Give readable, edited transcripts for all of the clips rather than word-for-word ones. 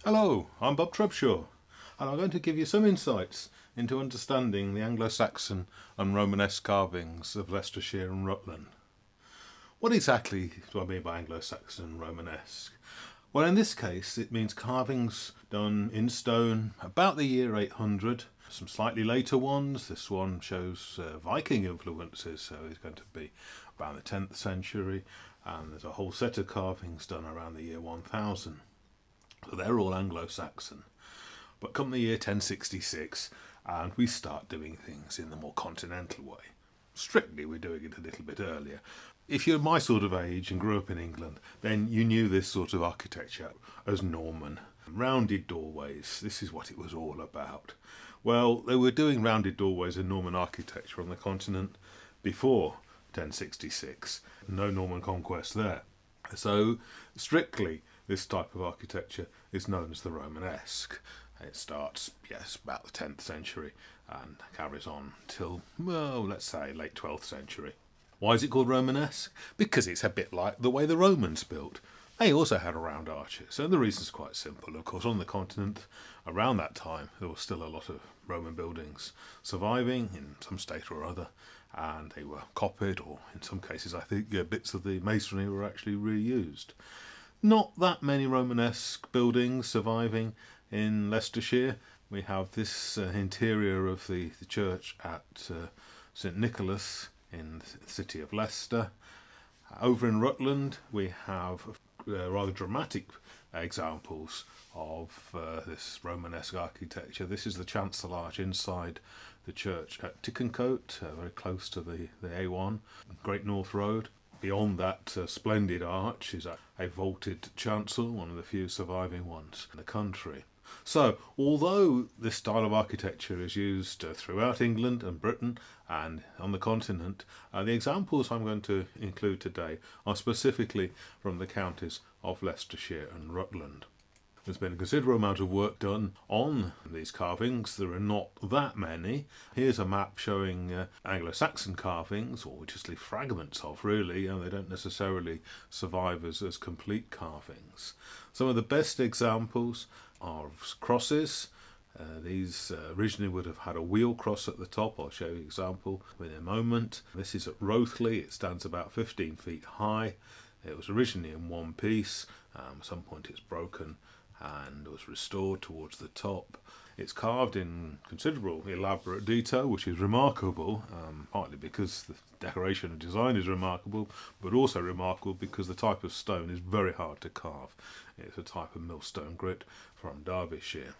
Hello, I'm Bob Trubshaw, and I'm going to give you some insights into understanding the Anglo-Saxon and Romanesque carvings of Leicestershire and Rutland. What exactly do I mean by Anglo-Saxon and Romanesque? Well, in this case, it means carvings done in stone about the year 800. Some slightly later ones. This one shows Viking influences, so it's going to be around the 10th century, and there's a whole set of carvings done around the year 1000. So they're all Anglo-Saxon. But come the year 1066, and we start doing things in the more continental way. Strictly, we're doing it a little bit earlier. If you're my sort of age and grew up in England, then you knew this sort of architecture as Norman. Rounded doorways, this is what it was all about. Well, they were doing rounded doorways in Norman architecture on the continent before 1066. No Norman conquest there. So, strictly, this type of architecture is known as the Romanesque. It starts, yes, about the 10th century and carries on till, well, let's say late 12th century. Why is it called Romanesque? Because it's a bit like the way the Romans built. They also had round arches, and the reason's quite simple. Of course, on the continent, around that time, there was still a lot of Roman buildings surviving in some state or other, and they were copied, or in some cases, I think, bits of the masonry were actually reused. Not that many Romanesque buildings surviving in Leicestershire. We have this interior of the church at St Nicholas in the city of Leicester. Over in Rutland we have rather dramatic examples of this Romanesque architecture. This is the chancel arch inside the church at Tickencote, very close to the A1, Great North Road. Beyond that splendid arch is a vaulted chancel, one of the few surviving ones in the country. So, although this style of architecture is used throughout England and Britain and on the continent, the examples I'm going to include today are specifically from the counties of Leicestershire and Rutland. There's been a considerable amount of work done on these carvings. There are not that many. Here's a map showing Anglo-Saxon carvings, or just fragments of, really, and they don't necessarily survive as complete carvings. Some of the best examples are crosses. These originally would have had a wheel cross at the top. I'll show you an example in a moment. This is at Rothley. It stands about 15 feet high. It was originally in one piece. At some point it's broken and was restored towards the top. It's carved in considerable elaborate detail, which is remarkable, partly because the decoration and design is remarkable, but also remarkable because the type of stone is very hard to carve. It's a type of millstone grit from Derbyshire.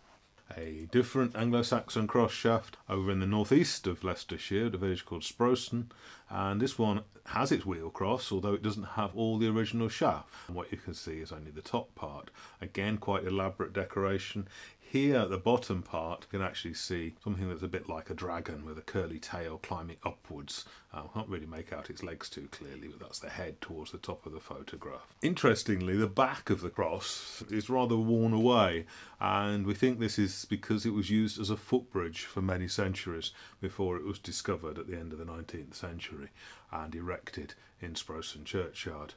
A different Anglo-Saxon cross shaft over in the northeast of Leicestershire at a village called Sproston, and this one has its wheel cross, although it doesn't have all the original shaft. And what you can see is only the top part. Again, quite elaborate decoration. Here at the bottom part you can actually see something that's a bit like a dragon with a curly tail climbing upwards. I can't really make out its legs too clearly, but that's the head towards the top of the photograph. Interestingly, the back of the cross is rather worn away, and we think this is because it was used as a footbridge for many centuries before it was discovered at the end of the 19th century and erected in Sproston churchyard.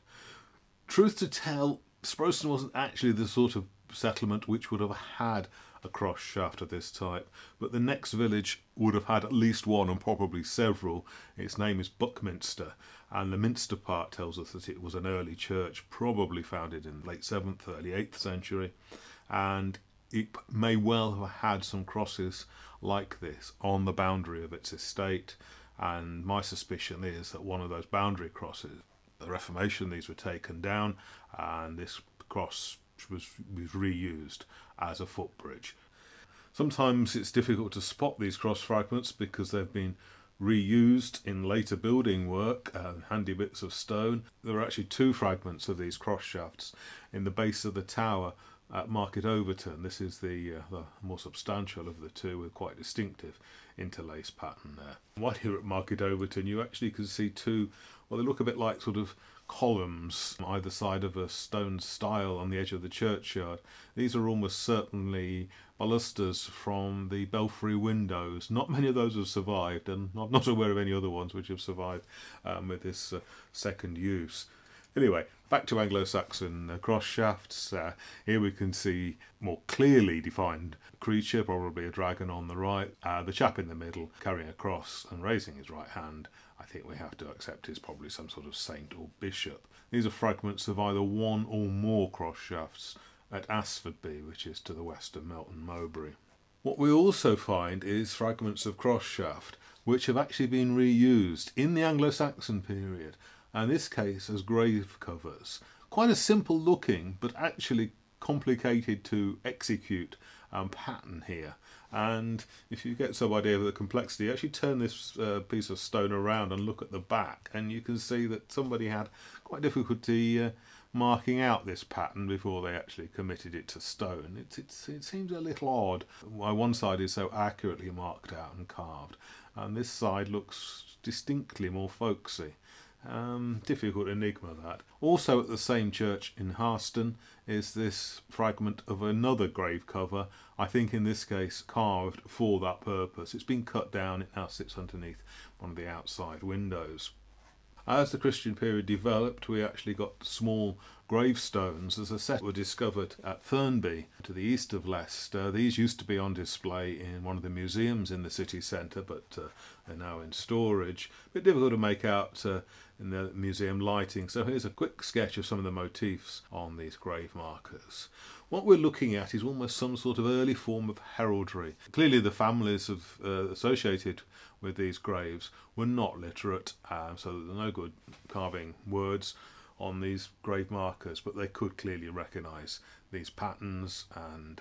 Truth to tell, Sproston wasn't actually the sort of settlement which would have had a cross shaft of this type, but the next village would have had at least one and probably several. Its name is Buckminster, and the Minster part tells us that it was an early church, probably founded in the late 7th, early 8th century, and it may well have had some crosses like this on the boundary of its estate, and my suspicion is that one of those boundary crosses, the Reformation, these were taken down, and this cross was reused as a footbridge. Sometimes it's difficult to spot these cross fragments because they've been reused in later building work, handy bits of stone. There are actually two fragments of these cross shafts in the base of the tower at Market Overton. This is the more substantial of the two, with quite distinctive interlace pattern there. While here at Market Overton you actually can see two, well, they look a bit like sort of columns on either side of a stone stile on the edge of the churchyard. These are almost certainly balusters from the belfry windows. Not many of those have survived, and I'm not aware of any other ones which have survived with this second use. Anyway, Back to Anglo-Saxon cross shafts. Here we can see more clearly defined creature, probably a dragon on the right. The chap in the middle carrying a cross and raising his right hand, I think we have to accept is probably some sort of saint or bishop. These are fragments of either one or more cross shafts at Asfordby, which is to the west of Melton Mowbray. What we also find is fragments of cross shaft which have actually been reused in the Anglo-Saxon period, and in this case as grave covers. Quite a simple looking but actually complicated to execute pattern here. And if you get some idea of the complexity, actually turn this piece of stone around and look at the back, and you can see that somebody had quite difficulty marking out this pattern before they actually committed it to stone. It seems a little odd why one side is so accurately marked out and carved, and this side looks distinctly more folksy. Difficult enigma, that. Also at the same church in Harston is this fragment of another grave cover, I think in this case carved for that purpose. It's been cut down, it now sits underneath one of the outside windows. As the Christian period developed, we actually got small gravestones, as I said, were discovered at Thurnby to the east of Leicester. These used to be on display in one of the museums in the city centre, but they're now in storage. A bit difficult to make out in the museum lighting, so here's a quick sketch of some of the motifs on these grave markers. What we're looking at is almost some sort of early form of heraldry. Clearly the families associated with these graves were not literate, so they're no good carving words on these grave markers, but they could clearly recognise these patterns and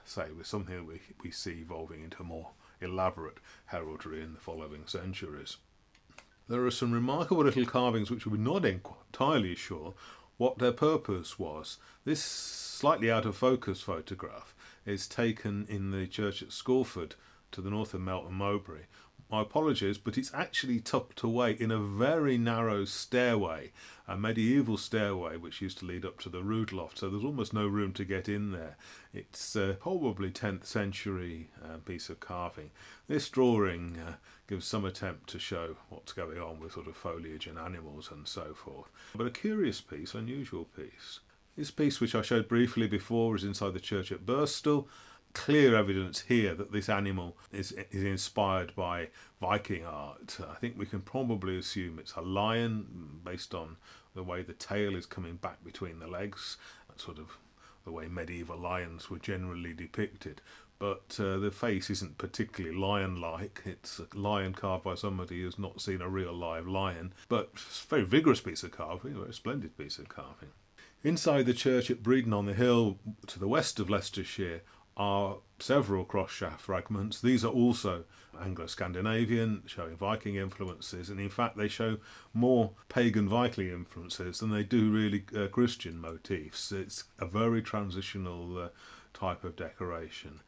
say with something that we see evolving into more elaborate heraldry in the following centuries. There are some remarkable little carvings which we're not entirely sure what their purpose was. This slightly out of focus photograph is taken in the church at Scorford to the north of Melton Mowbray. My apologies, but it's actually tucked away in a very narrow stairway, a medieval stairway which used to lead up to the rood loft, so there's almost no room to get in there. It's probably 10th century piece of carving. This drawing gives some attempt to show what's going on with sort of foliage and animals and so forth. But a curious piece, unusual piece. This piece, which I showed briefly before, is inside the church at Birstall. Clear evidence here that this animal is inspired by Viking art. I think we can probably assume it's a lion based on the way the tail is coming back between the legs. That's sort of the way medieval lions were generally depicted. But the face isn't particularly lion-like. It's a lion carved by somebody who's not seen a real live lion. But it's a very vigorous piece of carving, a very splendid piece of carving. Inside the church at Breedon on the Hill, to the west of Leicestershire, are several cross shaft fragments. These are also Anglo-Scandinavian, showing Viking influences, and in fact they show more pagan Viking influences than they do really Christian motifs. It's a very transitional type of decoration.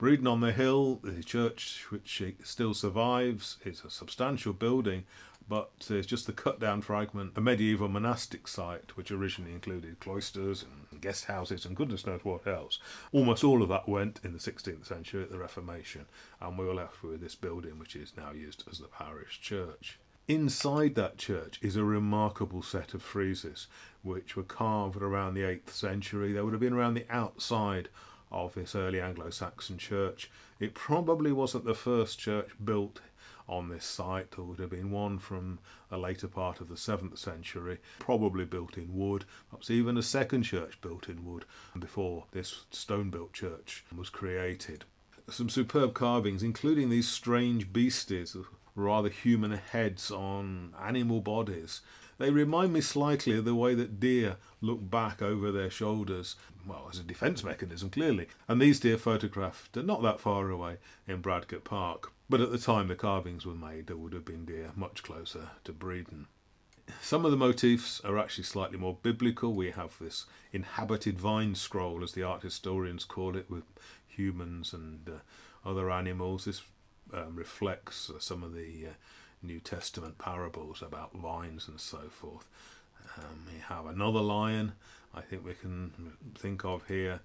Breedon on the Hill, the church which still survives, is a substantial building, but there's just the cut down fragment, a medieval monastic site which originally included cloisters and guest houses and goodness knows what else. Almost all of that went in the 16th century at the Reformation, and we were left with this building which is now used as the parish church. Inside that church is a remarkable set of friezes which were carved around the 8th century. They would have been around the outside of this early Anglo-Saxon church. It probably wasn't the first church built on this site. There would have been one from a later part of the 7th century, probably built in wood, perhaps even a second church built in wood before this stone-built church was created. Some superb carvings, including these strange beasties, rather human heads on animal bodies. They remind me slightly of the way that deer look back over their shoulders, well, as a defence mechanism, clearly. And these deer photographed are not that far away in Bradgate Park. But at the time the carvings were made, there would have been deer much closer to Breedon. Some of the motifs are actually slightly more biblical. We have this inhabited vine scroll, as the art historians call it, with humans and other animals. This reflects some of the New Testament parables about vines and so forth. We have another lion, I think we can think of here,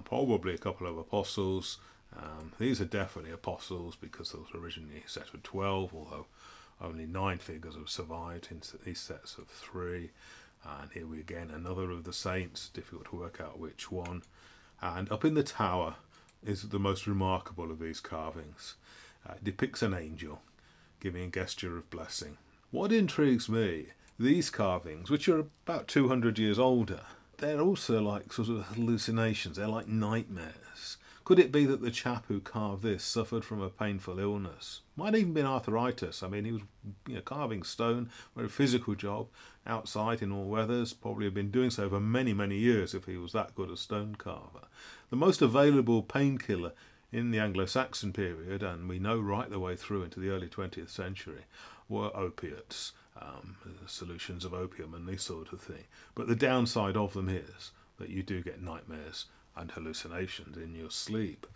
probably a couple of apostles. These are definitely apostles because there was originally a set of 12, although only 9 figures have survived in these sets of 3. And here we again, another of the saints, difficult to work out which one. And up in the tower is the most remarkable of these carvings. It depicts an angel giving a gesture of blessing. What intrigues me, these carvings, which are about 200 years older, they're also like sort of hallucinations, they're like nightmares. Could it be that the chap who carved this suffered from a painful illness? Might even been arthritis. I mean, he was carving stone, very physical job, outside in all weathers, probably had been doing so for many, many years if he was that good a stone carver. The most available painkiller in the Anglo-Saxon period, and we know right the way through into the early 20th century, were opiates, solutions of opium and this sort of thing. But the downside of them is that you do get nightmares and hallucinations in your sleep.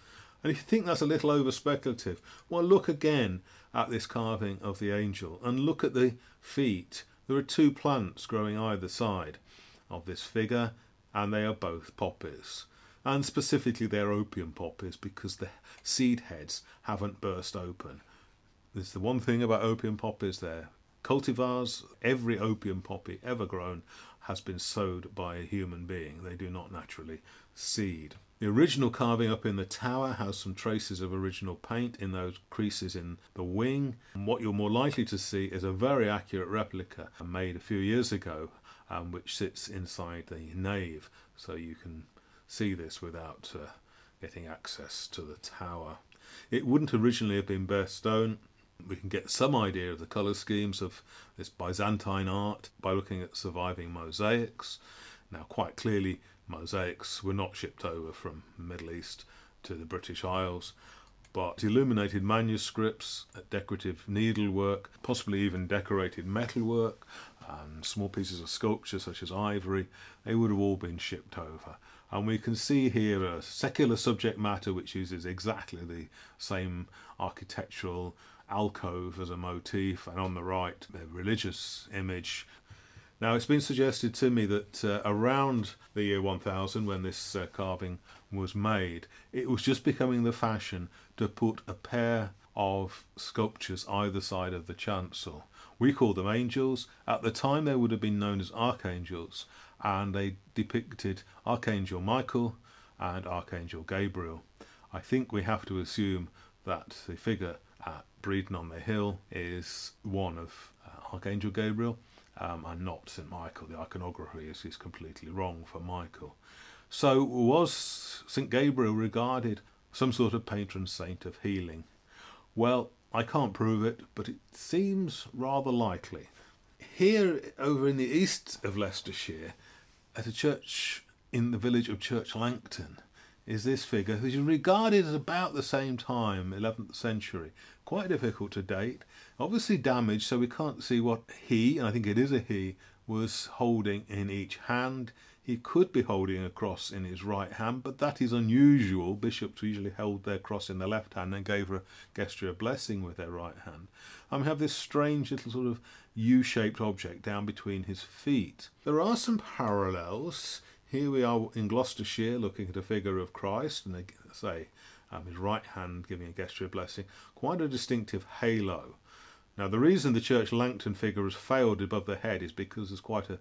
And if you think that's a little over speculative, well, look again at this carving of the angel and look at the feet. There are two plants growing either side of this figure, and they are both poppies. And specifically they're opium poppies because the seed heads haven't burst open. There's the one thing about opium poppies, they're cultivars. Every opium poppy ever grown has been sowed by a human being. They do not naturally seed. The original carving up in the tower has some traces of original paint in those creases in the wing. And what you're more likely to see is a very accurate replica made a few years ago, which sits inside the nave, so you can see this without getting access to the tower. It wouldn't originally have been bare stone. We can get some idea of the colour schemes of this Byzantine art by looking at surviving mosaics. Now, quite clearly, mosaics were not shipped over from the Middle East to the British Isles, but illuminated manuscripts, decorative needlework, possibly even decorated metalwork, and small pieces of sculpture such as ivory, they would have all been shipped over. And we can see here a secular subject matter which uses exactly the same architectural alcove as a motif, and on the right a religious image. Now, it's been suggested to me that around the year 1000, when this carving was made, it was just becoming the fashion to put a pair of sculptures either side of the chancel. We call them angels. At the time they would have been known as archangels, and they depicted Archangel Michael and Archangel Gabriel. I think we have to assume that the figure at Breedon on the Hill is one of Archangel Gabriel, and not St Michael. The iconography is completely wrong for Michael. So was St Gabriel regarded some sort of patron saint of healing? Well, I can't prove it, but it seems rather likely. Here over in the east of Leicestershire, at a church in the village of Church Langton, is this figure, who's regarded as about the same time, 11th century. Quite difficult to date. Obviously damaged, so we can't see what he, and I think it is a he, was holding in each hand. He could be holding a cross in his right hand, but that is unusual. Bishops usually held their cross in their left hand and gave a gesture of blessing with their right hand. And we have this strange little sort of U-shaped object down between his feet. There are some parallels. Here we are in Gloucestershire looking at a figure of Christ, and they say his right hand giving a gesture of blessing. Quite a distinctive halo. Now, the reason the Church Langton figure has failed above the head is because there's quite a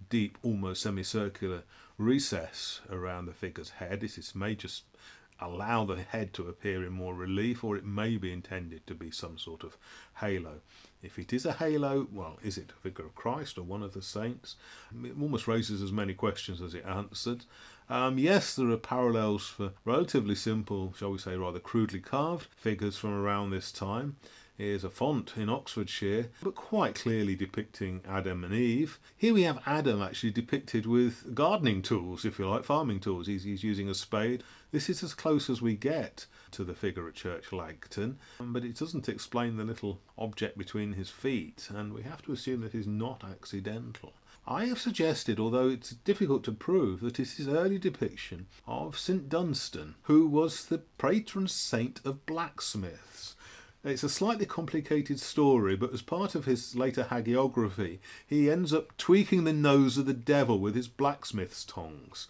deep, almost semicircular recess around the figure's head. This may just allow the head to appear in more relief, or it may be intended to be some sort of halo. If it is a halo, well, is it a figure of Christ or one of the saints? It almost raises as many questions as it answered. Yes, there are parallels for relatively simple, shall we say rather crudely carved figures from around this time. Here's a font in Oxfordshire, but quite clearly depicting Adam and Eve. Here we have Adam actually depicted with gardening tools, if you like, farming tools. He's using a spade. This is as close as we get to the figure at Church Langton, but it doesn't explain the little object between his feet, and we have to assume that he's not accidental. I have suggested, although it's difficult to prove, that it is an early depiction of St Dunstan, who was the patron saint of blacksmiths. It's a slightly complicated story, but as part of his later hagiography, he ends up tweaking the nose of the devil with his blacksmith's tongs.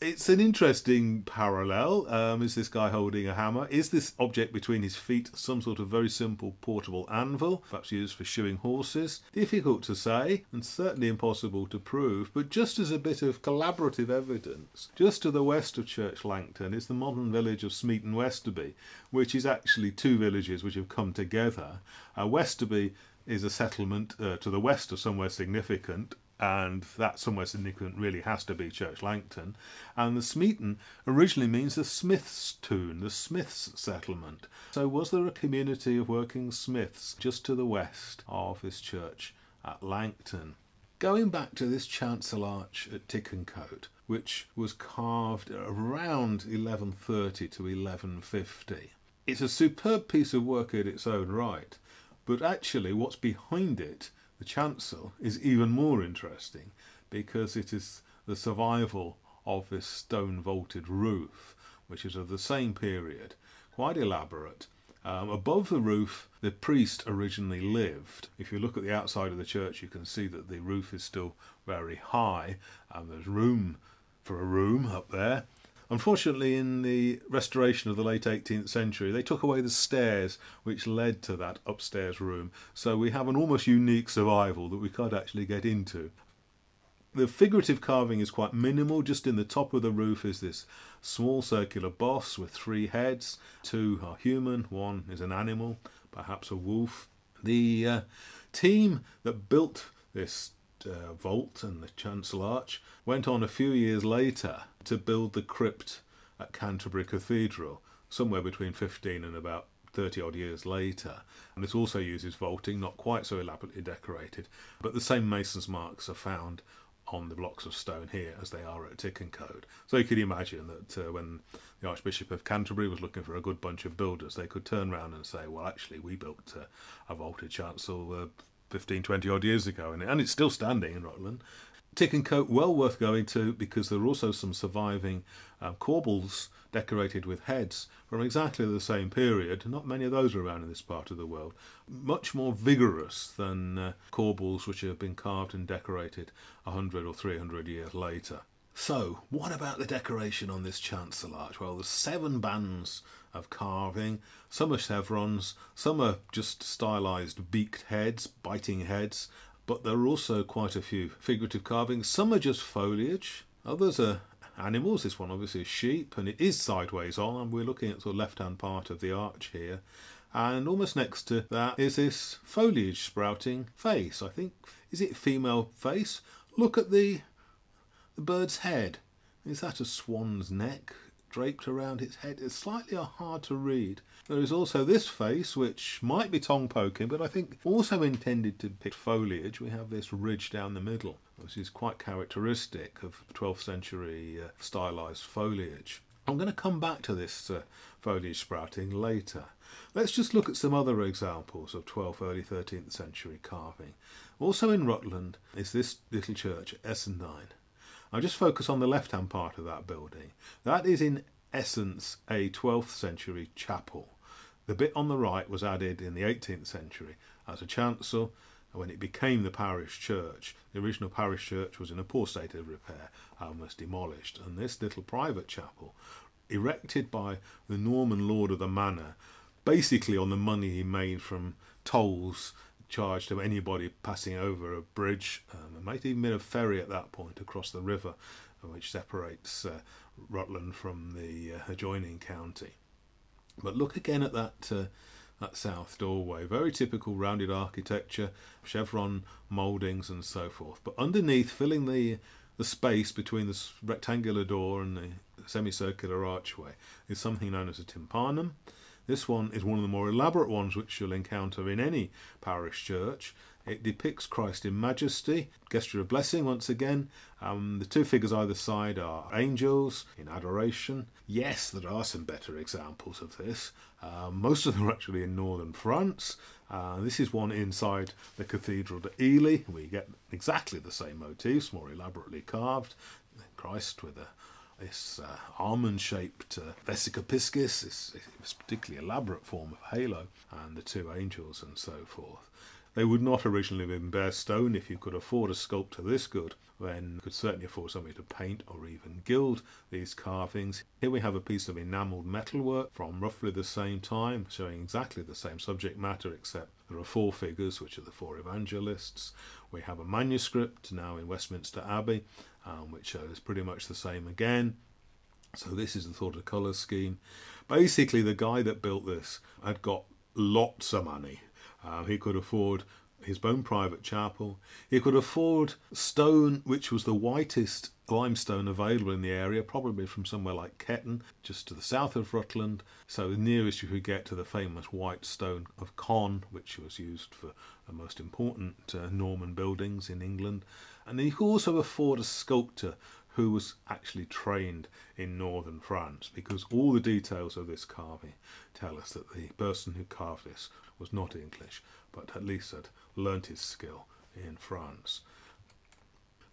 It's an interesting parallel. Is this guy holding a hammer? Is this object between his feet some sort of very simple portable anvil, perhaps used for shoeing horses? Difficult to say, and certainly impossible to prove, but just as a bit of collaborative evidence, just to the west of Church Langton is the modern village of Smeaton Westerby, which is actually two villages which have come together. Westerby is a settlement to the west of somewhere significant, and that somewhere significant really has to be Church Langton. And the Smeaton originally means the smith's tune, the smith's settlement. So was there a community of working smiths just to the west of this church at Langton? Going back to this chancel arch at Tickencote, which was carved around 1130 to 1150. It's a superb piece of work in its own right, but actually what's behind it, the chancel, is even more interesting because it is the survival of this stone vaulted roof, which is of the same period, quite elaborate. Above the roof, the priest originally lived. If you look at the outside of the church, you can see that the roof is still very high, and there's room for a room up there. Unfortunately, in the restoration of the late 18th century, they took away the stairs which led to that upstairs room, so we have an almost unique survival that we can't actually get into. The figurative carving is quite minimal. Just in the top of the roof is this small circular boss with three heads. Two are human, one is an animal, perhaps a wolf. The team that built this vault and the chancel arch went on a few years later to build the crypt at Canterbury Cathedral, somewhere between 15 and about 30 odd years later. And this also uses vaulting, not quite so elaborately decorated, but the same mason's marks are found on the blocks of stone here as they are at Tickencote. So you could imagine that when the Archbishop of Canterbury was looking for a good bunch of builders, they could turn around and say, well, actually we built a vaulted chancel 15, 20 odd years ago, and it's still standing in Rutland. Tickencote, well worth going to, because there are also some surviving corbels decorated with heads from exactly the same period. Not many of those are around in this part of the world. Much more vigorous than corbels which have been carved and decorated 100 or 300 years later. So, what about the decoration on this chancel arch? Well, there's 7 bands of carving. Some are chevrons, some are just stylised beaked heads, biting heads, but there are also quite a few figurative carvings. Some are just foliage, others are animals. This one obviously is sheep, and it is sideways on, and we're looking at the left-hand part of the arch here. And almost next to that is this foliage sprouting face. I think, is it female face? Look at the bird's head. Is that a swan's neck draped around its head? It's slightly hard to read. There is also this face, which might be tongue poking, but I think also intended to depict foliage. We have this ridge down the middle, which is quite characteristic of 12th century stylised foliage. I'm going to come back to this foliage sprouting later. Let's just look at some other examples of 12th, early 13th century carving. Also in Rutland is this little church at Essendine. I'll just focus on the left-hand part of that building. That is in essence a 12th century chapel. The bit on the right was added in the 18th century as a chancel when it became the parish church. The original parish church was in a poor state of repair and was demolished. And this little private chapel, erected by the Norman lord of the manor, basically on the money he made from tolls charged to anybody passing over a bridge. There might even been a ferry at that point across the river which separates Rutland from the adjoining county. But look again at that south doorway. Very typical rounded architecture, chevron mouldings and so forth. But underneath, filling the space between the rectangular door and the semicircular archway, is something known as a tympanum. This one is one of the more elaborate ones which you'll encounter in any parish church. It depicts Christ in majesty, gesture of blessing once again. The two figures either side are angels in adoration. Yes, there are some better examples of this. Most of them are actually in northern France. This is one inside the cathedral at Ely. We get exactly the same motifs, more elaborately carved. Christ with this almond-shaped vesica piscis, this particularly elaborate form of halo, and the two angels and so forth. They would not originally have been bare stone. If you could afford a sculptor this good, then you could certainly afford somebody to paint or even gild these carvings. Here we have a piece of enamelled metalwork from roughly the same time, showing exactly the same subject matter, except there are 4 figures, which are the 4 evangelists. We have a manuscript now in Westminster Abbey, which shows pretty much the same again. So this is the sort of colour scheme. Basically, the guy that built this had got lots of money. He could afford his own private chapel. He could afford stone, which was the whitest limestone available in the area, probably from somewhere like Ketton, just to the south of Rutland. So the nearest you could get to the famous white stone of Con, which was used for the most important Norman buildings in England. And he could also afford a sculptor who was actually trained in northern France, because all the details of this carving tell us that the person who carved this was not English, but at least had learnt his skill in France.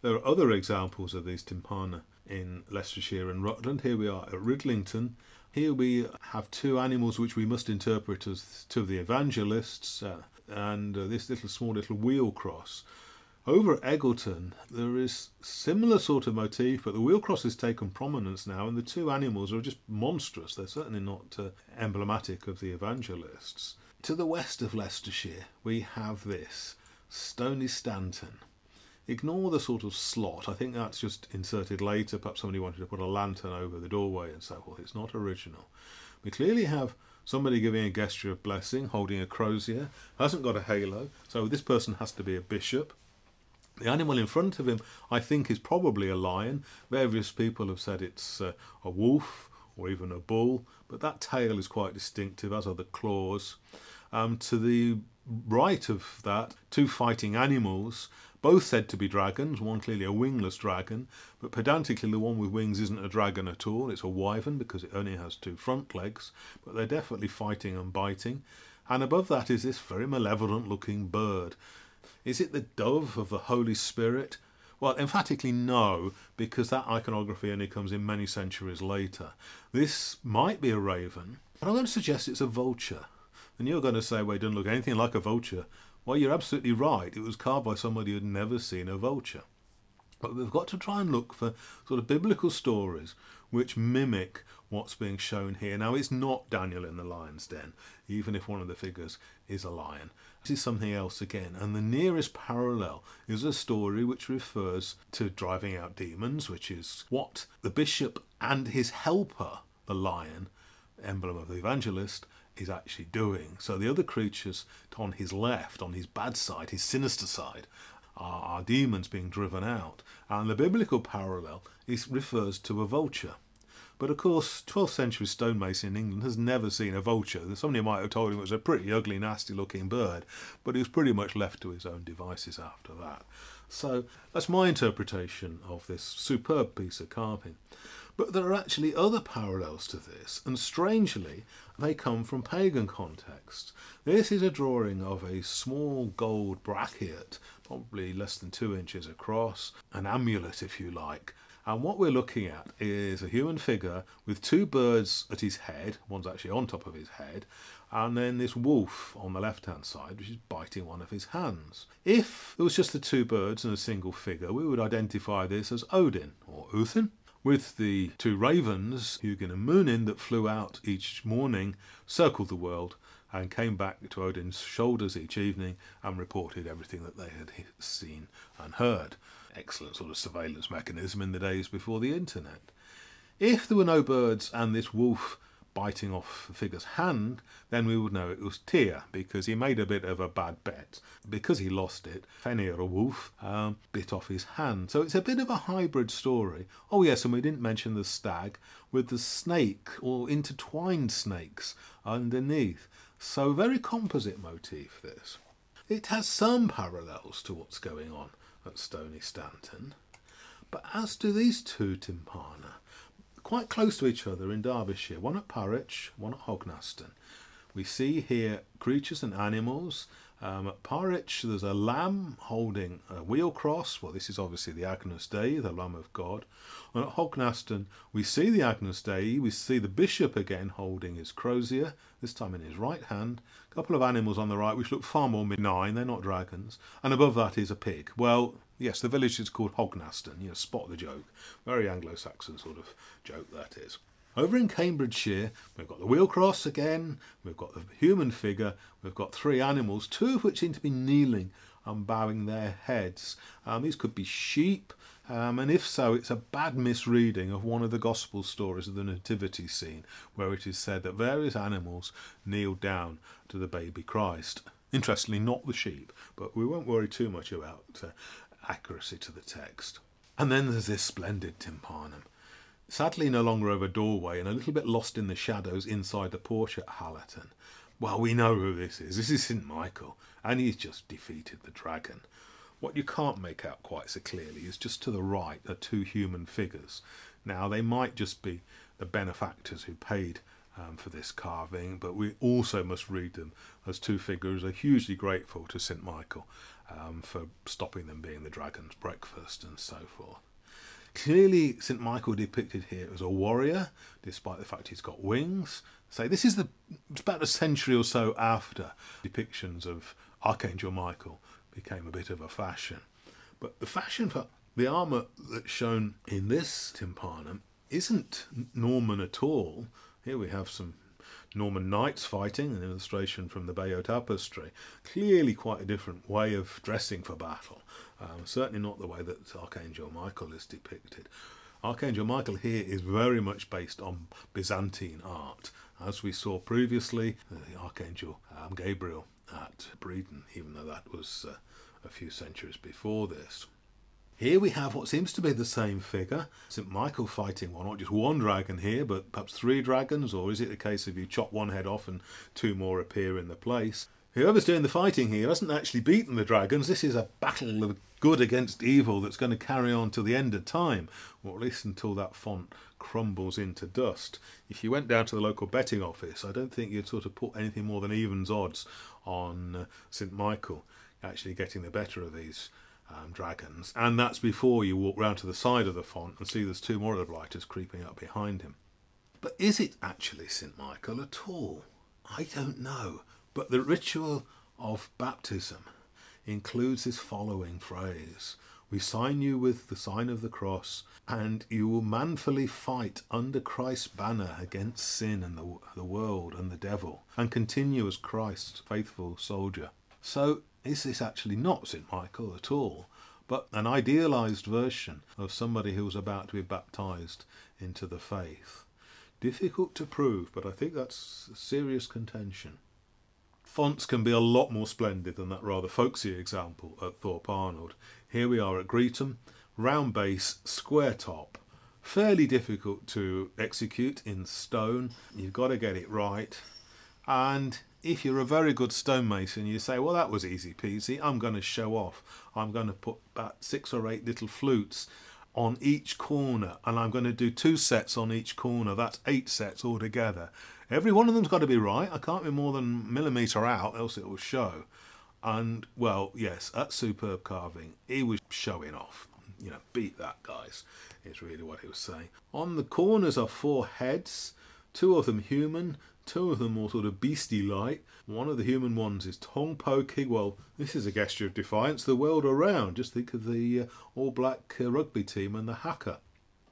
There are other examples of these tympana in Leicestershire and Rutland. Here we are at Ridlington. Here we have 2 animals which we must interpret as 2 of the evangelists, and this small little wheel cross. Over at Eggleton, there is similar sort of motif, but the wheel cross has taken prominence now, and the 2 animals are just monstrous. They're certainly not emblematic of the evangelists. To the west of Leicestershire, we have this, Stoney Stanton. Ignore the sort of slot. I think that's just inserted later. Perhaps somebody wanted to put a lantern over the doorway and so forth. It's not original. We clearly have somebody giving a gesture of blessing, holding a crozier. Hasn't got a halo, so this person has to be a bishop. The animal in front of him, I think, is probably a lion. Various people have said it's a wolf or even a bull, but that tail is quite distinctive, as are the claws. To the right of that, 2 fighting animals, both said to be dragons, one clearly a wingless dragon, but pedantically the one with wings isn't a dragon at all. It's a wyvern because it only has 2 front legs, but they're definitely fighting and biting. And above that is this very malevolent looking bird. Is it the dove of the Holy Spirit? Well, emphatically no, because that iconography only comes in many centuries later. This might be a raven, but I'm going to suggest it's a vulture. And you're going to say, well, it doesn't look anything like a vulture. Well, you're absolutely right. It was carved by somebody who'd never seen a vulture. But we've got to try and look for sort of biblical stories which mimic what's being shown here. Now, it's not Daniel in the lion's den, even if one of the figures is a lion. This is something else again, and the nearest parallel is a story which refers to driving out demons, which is what the bishop and his helper, the lion, emblem of the evangelist, is actually doing. So the other creatures on his left, on his bad side, his sinister side, are demons being driven out. And the biblical parallel refers to a vulture. But of course, 12th century stonemason in England has never seen a vulture. Somebody might have told him it was a pretty ugly, nasty looking bird, but he was pretty much left to his own devices after that. So that's my interpretation of this superb piece of carving. But there are actually other parallels to this, and strangely, they come from pagan contexts. This is a drawing of a small gold brachiate, probably less than 2 inches across, an amulet if you like. And what we're looking at is a human figure with 2 birds at his head, one's actually on top of his head, and then this wolf on the left-hand side, which is biting one of his hands. If it was just the 2 birds and a single figure, we would identify this as Odin, or Uthin, with the 2 ravens, Hugin and Munin, that flew out each morning, circled the world, and came back to Odin's shoulders each evening and reported everything that they had seen and heard. Excellent sort of surveillance mechanism in the days before the internet. If there were no birds and this wolf biting off the figure's hand, then we would know it was Tyr, because he made a bit of a bad bet. Because he lost it, Fenrir, a wolf, bit off his hand. So it's a bit of a hybrid story. Oh yes, and we didn't mention the stag with the snake, or intertwined snakes underneath. So very composite motif, this. It has some parallels to what's going on at Stoney Stanton. But as to these 2 tympana, quite close to each other in Derbyshire, one at Parwich, one at Hognaston, we see here creatures and animals, At Parich, there's a lamb holding a wheel cross. Well, this is obviously the Agnus Dei, the Lamb of God. And at Hognaston, we see the Agnus Dei. We see the bishop again holding his crozier, this time in his right hand. A couple of animals on the right, which look far more benign. They're not dragons. And above that is a pig. Well, yes, the village is called Hognaston. You know, spot the joke. Very Anglo-Saxon sort of joke that is. Over in Cambridgeshire, we've got the wheel cross again, we've got the human figure, we've got three animals, two of which seem to be kneeling and bowing their heads. These could be sheep, and if so, it's a bad misreading of one of the gospel stories of the nativity scene, where it is said that various animals kneel down to the baby Christ. Interestingly, not the sheep, but we won't worry too much about accuracy to the text. And then there's this splendid tympanum. Sadly no longer over doorway and a little bit lost in the shadows inside the porch at Hallerton. Well, we know who this is. This is St. Michael, and he's just defeated the dragon. What you can't make out quite so clearly is just to the right are two human figures. Now, they might just be the benefactors who paid for this carving, but we also must read them as two figures who are hugely grateful to St. Michael for stopping them being the dragon's breakfast and so forth. Clearly, St. Michael depicted here as a warrior, despite the fact he's got wings. So this is it's about a century or so after depictions of Archangel Michael became a bit of a fashion. But the fashion for the armour that's shown in this tympanum isn't Norman at all. Here we have some Norman knights fighting, an illustration from the Bayeux Tapestry. Clearly quite a different way of dressing for battle. Certainly not the way that Archangel Michael is depicted. Archangel Michael here is very much based on Byzantine art. As we saw previously, the Archangel Gabriel at Reading, even though that was a few centuries before this. Here we have what seems to be the same figure, St. Michael fighting not just one dragon here, but perhaps three dragons, or is it a case of you chop one head off and two more appear in the place? Whoever's doing the fighting here hasn't actually beaten the dragons. This is a battle of good against evil that's going to carry on till the end of time, or at least until that font crumbles into dust. If you went down to the local betting office, I don't think you'd sort of put anything more than evens odds on St. Michael actually getting the better of these dragons, and that's before you walk round to the side of the font and see there's two more of the blighters creeping up behind him. But is it actually St. Michael at all? I don't know, but the ritual of baptism includes this following phrase: "We sign you with the sign of the cross, and you will manfully fight under Christ's banner against sin and the world and the devil, and continue as Christ's faithful soldier." So is this actually not St. Michael at all, but an idealised version of somebody who was about to be baptised into the faith? Difficult to prove, but I think that's a serious contention. Fonts can be a lot more splendid than that rather folksy example at Thorpe Arnold. Here we are at Greetham, round base, square top. Fairly difficult to execute in stone. You've got to get it right. And if you're a very good stonemason, you say, well, that was easy peasy. I'm going to show off. I'm going to put about 6 or 8 little flutes on each corner, and I'm going to do 2 sets on each corner. That's 8 sets altogether. Every one of them's got to be right. I can't be more than a millimetre out, else it will show. And, well, yes, that superb carving, he was showing off. You know, beat that, guys, is really what he was saying. On the corners are 4 heads, 2 of them human, 2 of them more sort of beastie-like. One of the human ones is tongue poking. Well, this is a gesture of defiance the world around. Just think of the all-black rugby team and the haka.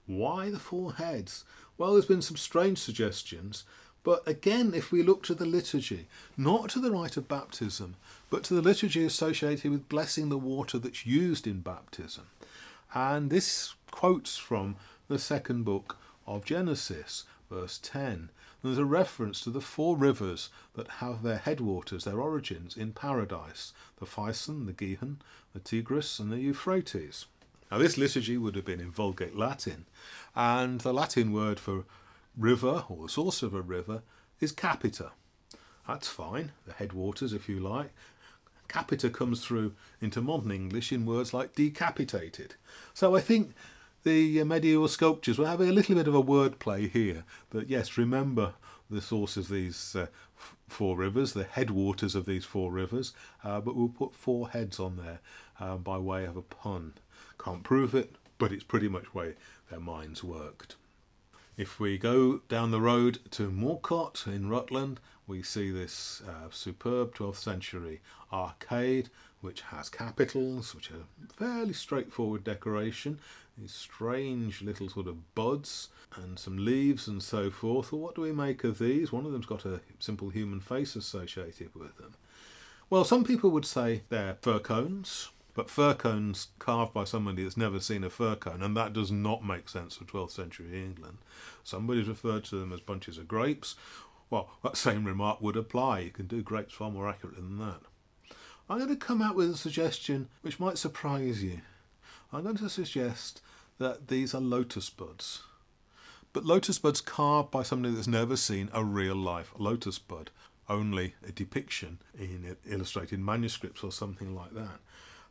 Why the 4 heads? Well, there's been some strange suggestions. But again, if we look to the liturgy, not to the rite of baptism, but to the liturgy associated with blessing the water that's used in baptism. And this quotes from the 2nd book of Genesis, verse 10. There's a reference to the 4 rivers that have their headwaters, their origins, in paradise: the Phaison, the Gihon, the Tigris and the Euphrates. Now this liturgy would have been in Vulgate Latin, and the Latin word for river, or the source of a river, is capita. That's fine, the headwaters if you like. Capita comes through into modern English in words like decapitated. So I think The medieval sculptures, we're having a little bit of a wordplay here, but yes, remember the source of these four rivers, the headwaters of these four rivers, but we'll put four heads on there by way of a pun. Can't prove it, but it's pretty much the way their minds worked. If we go down the road to Morcott in Rutland, we see this superb 12th century arcade, which has capitals, which are fairly straightforward decoration, these strange little sort of buds and some leaves and so forth. Well, what do we make of these? One of them's got a simple human face associated with them. Well, some people would say they're fir cones, but fir cones carved by somebody that's never seen a fir cone, and that does not make sense for 12th century England. Somebody's referred to them as bunches of grapes. Well, that same remark would apply. You can do grapes far more accurately than that. I'm going to come out with a suggestion which might surprise you. I'm going to suggest that these are lotus buds. But lotus buds carved by somebody that's never seen a real life lotus bud, only a depiction in illustrated manuscripts or something like that.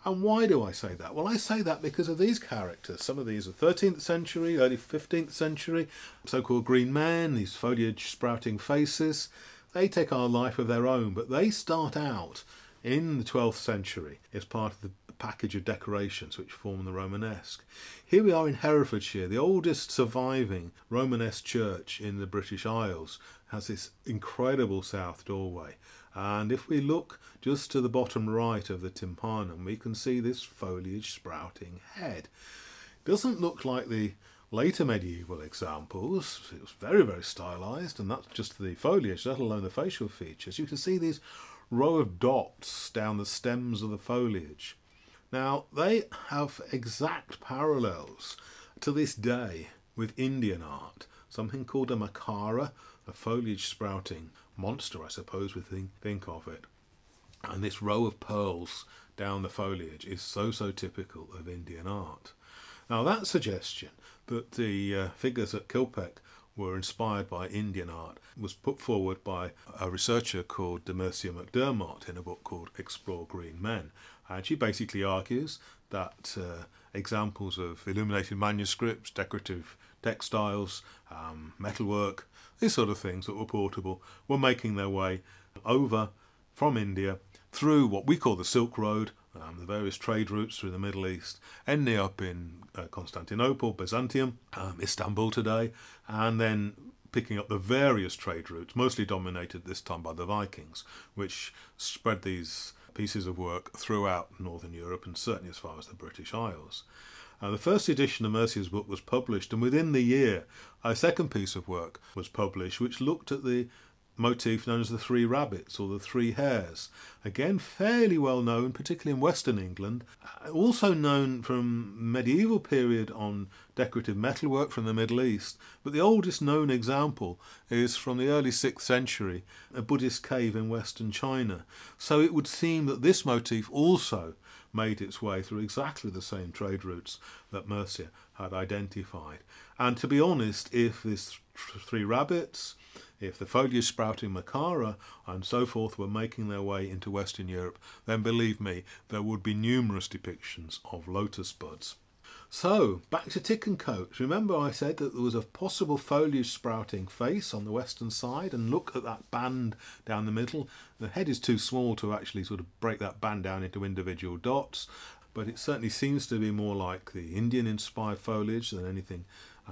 And why do I say that? Well, I say that because of these characters. Some of these are 13th century, early 15th century, so-called green men, these foliage sprouting faces. They take on a life of their own, but they start out in the 12th century as part of the package of decorations which form the Romanesque. Here we are in Herefordshire. The oldest surviving Romanesque church in the British Isles has this incredible south doorway. And if we look just to the bottom right of the tympanum, we can see this foliage sprouting head. It doesn't look like the later medieval examples. It was very, very stylised, and that's just the foliage, let alone the facial features. You can see these row of dots down the stems of the foliage. Now, they have exact parallels to this day with Indian art, something called a makara, a foliage sprouting monster, I suppose we think of it. And this row of pearls down the foliage is so typical of Indian art. Now, that suggestion that the figures at Kilpeck were inspired by Indian art was put forward by a researcher called Demercia McDermott in a book called Explore Green Men. And she basically argues that examples of illuminated manuscripts, decorative textiles, metalwork, these sort of things that were portable, were making their way over from India through what we call the Silk Road, the various trade routes through the Middle East, ending up in Constantinople, Byzantium, Istanbul today, and then picking up the various trade routes, mostly dominated this time by the Vikings, which spread these pieces of work throughout Northern Europe and certainly as far as the British Isles. The first edition of Mercia's book was published, and within the year a second piece of work was published which looked at the motif known as the three rabbits or the three hares. Again, fairly well known, particularly in Western England. Also known from medieval period on decorative metalwork from the Middle East. But the oldest known example is from the early 6th century, a Buddhist cave in Western China. So it would seem that this motif also made its way through exactly the same trade routes that Mercia had identified. And to be honest, if this three rabbits, if the foliage sprouting makara and so forth were making their way into Western Europe, then believe me, there would be numerous depictions of lotus buds. So, back to tick and coat. Remember I said that there was a possible foliage sprouting face on the western side, and look at that band down the middle. The head is too small to actually sort of break that band down into individual dots, but it certainly seems to be more like the Indian-inspired foliage than anything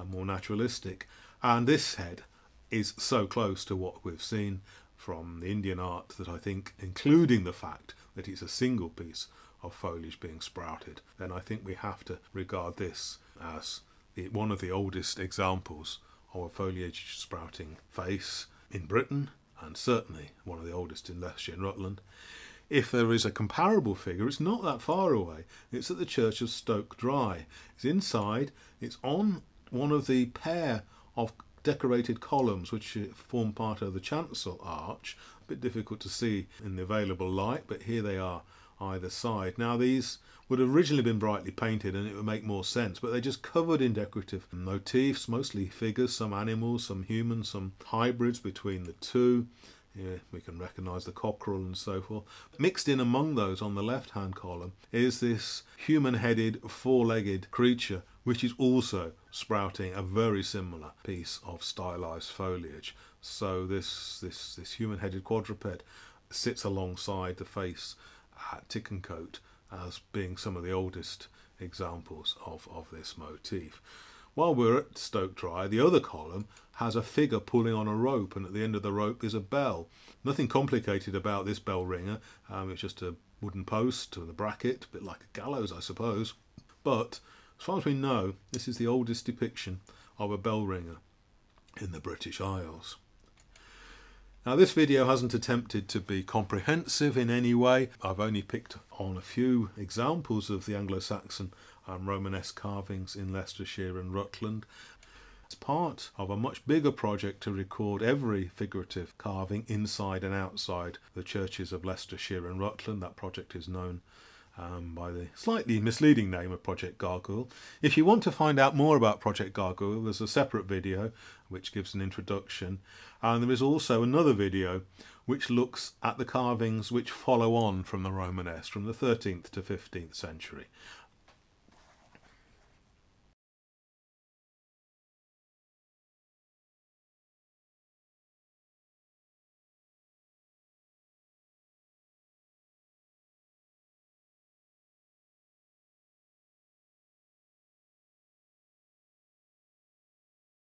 more naturalistic. And this head is so close to what we've seen from the Indian art that I think, including the fact that it's a single piece of foliage being sprouted, then I think we have to regard this as one of the oldest examples of a foliage sprouting face in Britain, and certainly one of the oldest in Leicestershire and Rutland. If there is a comparable figure, it's not that far away. It's at the church of Stoke Dry. It's inside, it's on one of the pair of decorated columns which form part of the chancel arch. A bit difficult to see in the available light, but here they are either side. Now these would have originally been brightly painted and it would make more sense, but they're just covered in decorative motifs, mostly figures, some animals, some humans, some hybrids between the two. Here we can recognise the cockerel and so forth. Mixed in among those on the left hand column is this human-headed, four-legged creature which is also sprouting a very similar piece of stylized foliage. So this human-headed quadruped sits alongside the face at Tickencote as being some of the oldest examples of this motif. While we're at Stoke Dry, the other column has a figure pulling on a rope, and at the end of the rope is a bell. Nothing complicated about this bell ringer. It's just a wooden post with a bracket, a bit like a gallows, I suppose. But as far as we know, this is the oldest depiction of a bell ringer in the British Isles. Now, this video hasn't attempted to be comprehensive in any way. I've only picked on a few examples of the Anglo-Saxon and Romanesque carvings in Leicestershire and Rutland. It's part of a much bigger project to record every figurative carving inside and outside the churches of Leicestershire and Rutland. That project is known by the slightly misleading name of Project Gargoyle. If you want to find out more about Project Gargoyle, there's a separate video which gives an introduction, and there is also another video which looks at the carvings which follow on from the Romanesque from the 13th to 15th century.